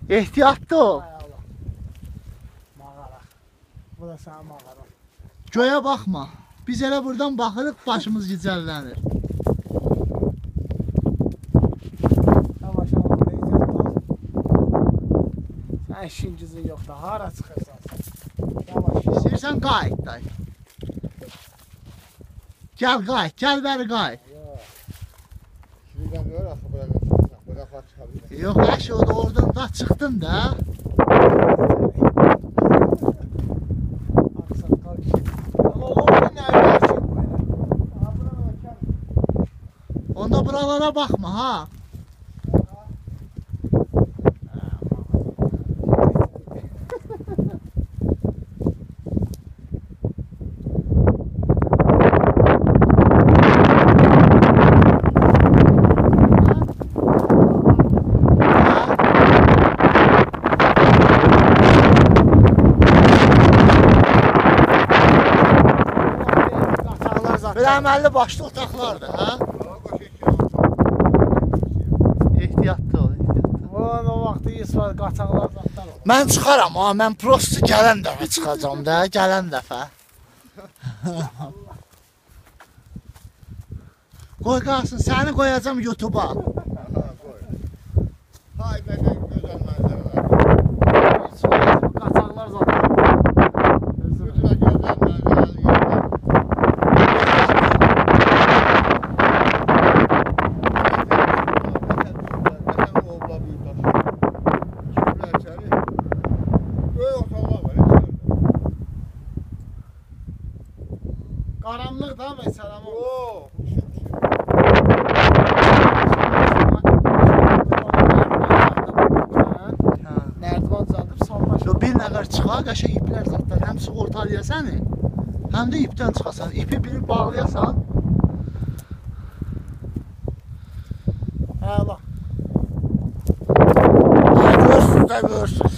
Ehtiyatlı ol. Mağara. Bu da sənin mağaran. Göyə baxma. Biz elə buradan baxırıq, başımız gicəllənir. Yavaş yavaş ehtiyatlı ol. Sən işin gücün yoxdur. Hara çıxırsan sən? Yavaş yavaş. İstəyirsən qayıt dayı. Gəl qayıt, gəl bəri qayıt. Şuradan gör, axı bıraklar çıxabilir. Yox, əşi o da oradan da çıxdın da. Aksaqqal kişi. Amma orada nə əyləşik belə? Onda buralara baxma ha. Belə əməlli başlı otaqlardır, hə? Ehtiyatlı ol, ehtiyatlı ol. O vaxtı İsmail qaçaqlar zatlar olur. Mən çıxaram, ha, mən prosto gələn dəfə çıxacam da, gələn dəfə. Qoy qalsın, səni qoyacam YouTube-a. Hay bədən gözəl mənzərələr. İsmail qaçaqlar zatlar. Gözəl mənzərəli yerlər. Qaranlıq da məsələm o. Nərdivan uzadıb salmaq. Yo, bir nəqər çıxa, qəşəng iplər zatlar. Həm sığortalıya səni, həm də ipdən çıxasan. İpi biri bağlayasan. Həla. Görsün də görsün.